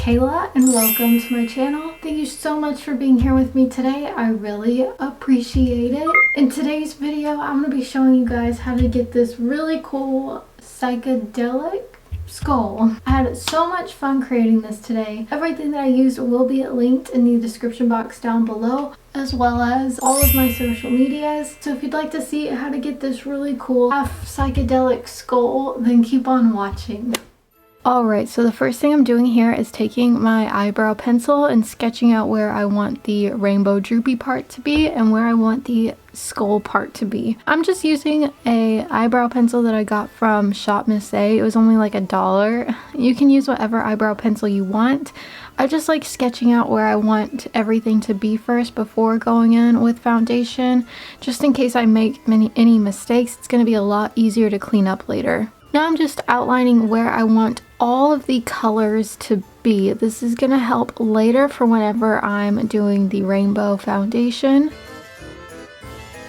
Kayla and welcome to my channel. Thank you so much for being here with me today. I really appreciate it. In today's video, I'm going to be showing you guys how to get this really cool psychedelic skull. I had so much fun creating this today. Everything that I used will be linked in the description box down below, as well as all of my social medias. So if you'd like to see how to get this really cool half psychedelic skull, then keep on watching. Alright, so the first thing I'm doing here is taking my eyebrow pencil and sketching out where I want the rainbow droopy part to be and where I want the skull part to be. I'm just using a eyebrow pencil that I got from Shop Miss A. It was only like $1. You can use whatever eyebrow pencil you want. I just like sketching out where I want everything to be first before going in with foundation. Just in case I make any mistakes, it's going to be a lot easier to clean up later. Now I'm just outlining where I want all of the colors to be. This is going to help later for whenever I'm doing the rainbow foundation.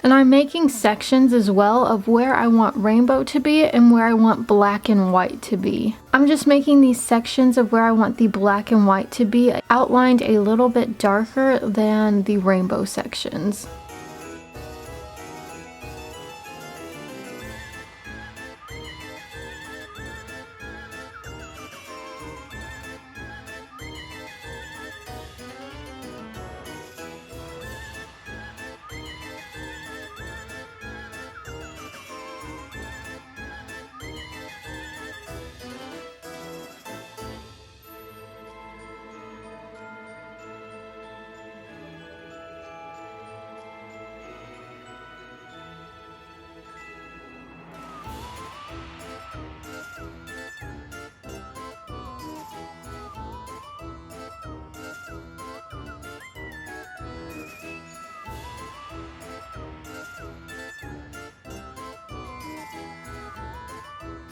And I'm making sections as well of where I want rainbow to be and where I want black and white to be. I'm just making these sections of where I want the black and white to be outlined a little bit darker than the rainbow sections.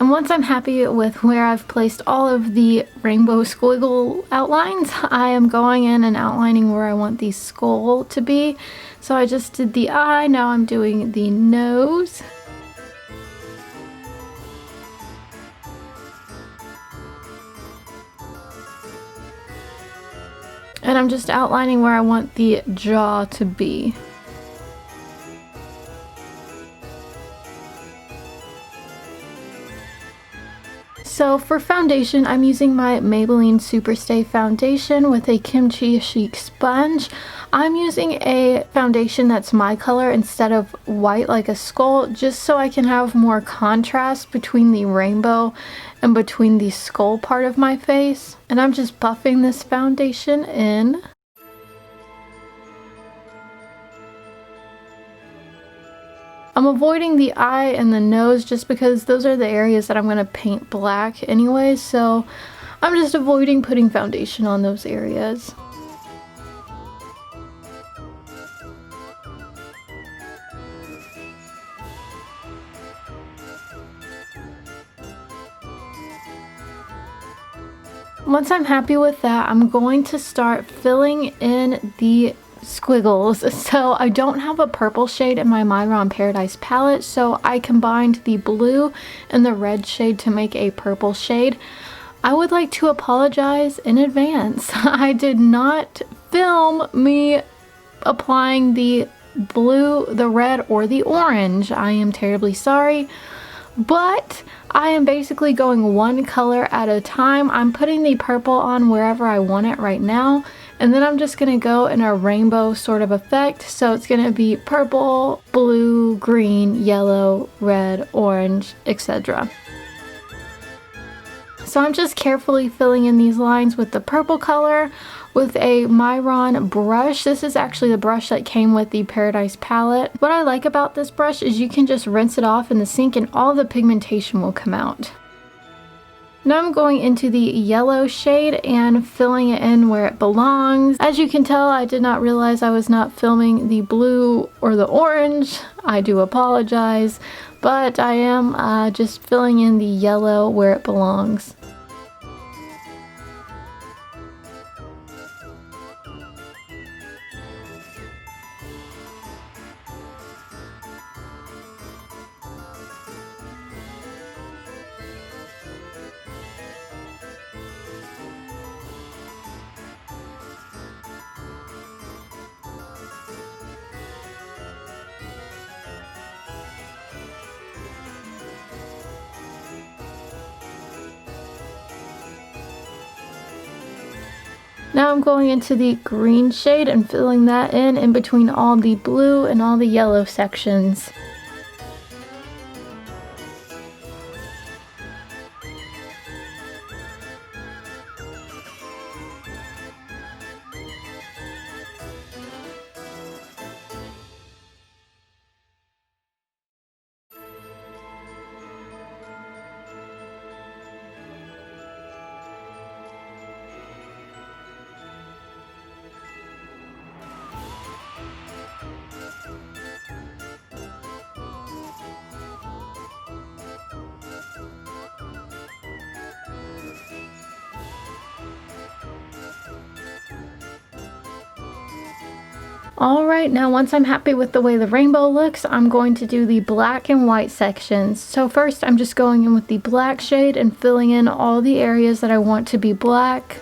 And once I'm happy with where I've placed all of the rainbow squiggle outlines, I am going in and outlining where I want the skull to be. So I just did the eye, now I'm doing the nose. And I'm just outlining where I want the jaw to be. So for foundation, I'm using my Maybelline Superstay foundation with a Kimchi Chic sponge. I'm using a foundation that's my color instead of white like a skull, just so I can have more contrast between the rainbow and between the skull part of my face. And I'm just buffing this foundation in. I'm avoiding the eye and the nose just because those are the areas that I'm going to paint black anyway, so I'm just avoiding putting foundation on those areas. Once I'm happy with that, I'm going to start filling in the squiggles. So I don't have a purple shade in my Mehron Paradise palette, so I combined the blue and the red shade to make a purple shade. I would like to apologize in advance. I did not film me applying the blue, the red, or the orange. I am terribly sorry, but I am basically going one color at a time. I'm putting the purple on wherever I want it right now. And then I'm just going to go in a rainbow sort of effect. So it's going to be purple, blue, green, yellow, red, orange, etc. So I'm just carefully filling in these lines with the purple color with a Mehron brush. This is actually the brush that came with the Paradise palette. What I like about this brush is you can just rinse it off in the sink and all the pigmentation will come out. Now I'm going into the yellow shade and filling it in where it belongs. As you can tell, I did not realize I was not filming the blue or the orange. I do apologize, but I am just filling in the yellow where it belongs. Now I'm going into the green shade and filling that in between all the blue and all the yellow sections. Alright, now once I'm happy with the way the rainbow looks, I'm going to do the black and white sections. So first I'm just going in with the black shade and filling in all the areas that I want to be black.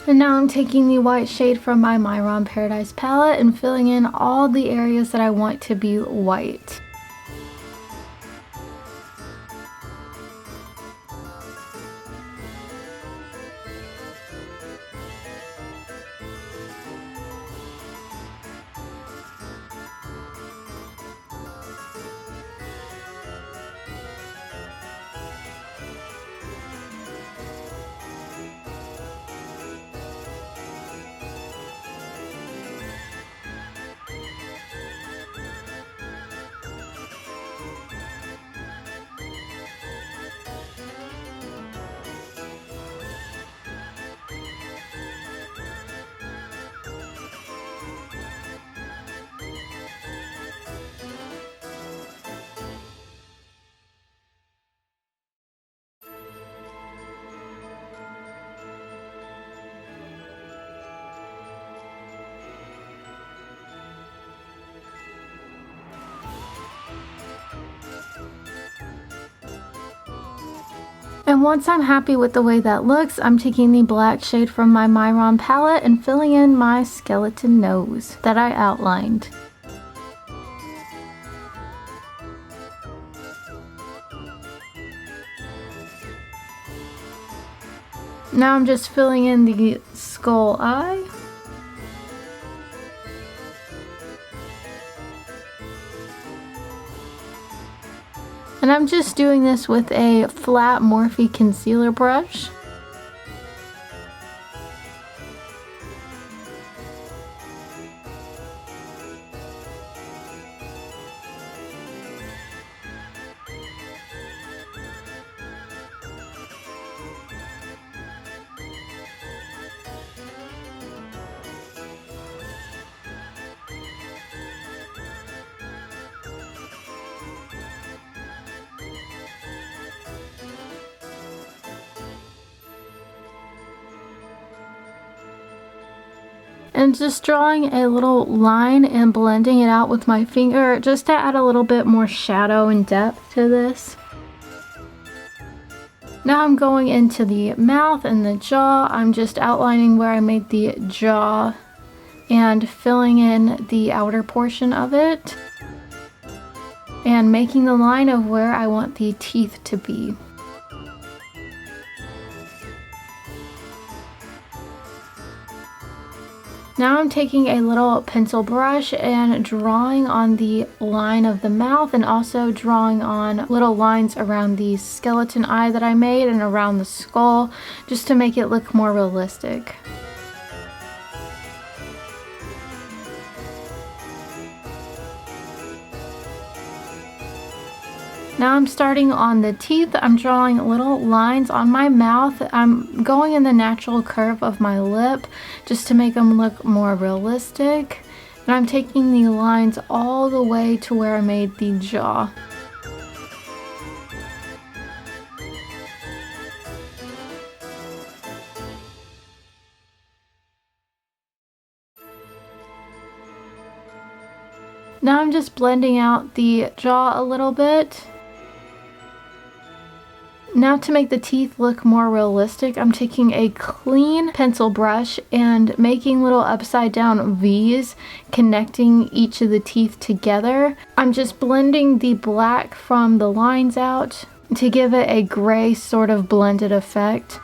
And now I'm taking the white shade from my Mehron Paradise palette and filling in all the areas that I want to be white. And once I'm happy with the way that looks, I'm taking the black shade from my Mehron palette and filling in my skeleton nose that I outlined. Now I'm just filling in the skull eye. And I'm just doing this with a flat Morphe concealer brush. And just drawing a little line and blending it out with my finger just to add a little bit more shadow and depth to this. Now I'm going into the mouth and the jaw. I'm just outlining where I made the jaw and filling in the outer portion of it and making the line of where I want the teeth to be. Now I'm taking a little pencil brush and drawing on the line of the mouth and also drawing on little lines around the skeleton eye that I made and around the skull, just to make it look more realistic. Now I'm starting on the teeth. I'm drawing little lines on my mouth. I'm going in the natural curve of my lip just to make them look more realistic. And I'm taking the lines all the way to where I made the jaw. Now I'm just blending out the jaw a little bit. Now to make the teeth look more realistic, I'm taking a clean pencil brush and making little upside down V's connecting each of the teeth together. I'm just blending the black from the lines out to give it a gray sort of blended effect.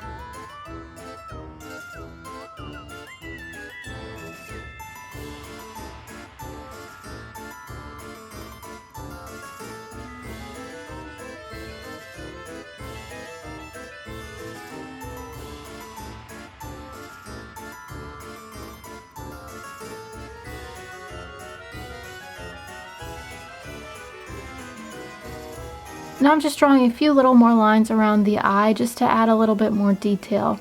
Now I'm just drawing a few little more lines around the eye just to add a little bit more detail.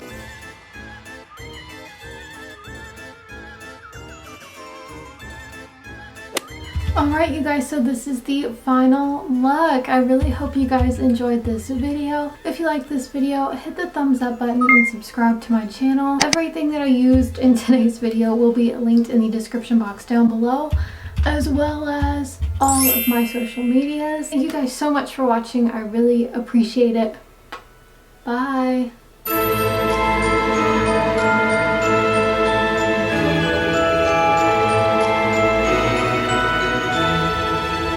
Alright you guys, so this is the final look. I really hope you guys enjoyed this video. If you liked this video, hit the thumbs up button and subscribe to my channel. Everything that I used in today's video will be linked in the description box down below, as well as all of my social medias. Thank you guys so much for watching. I really appreciate it. Bye.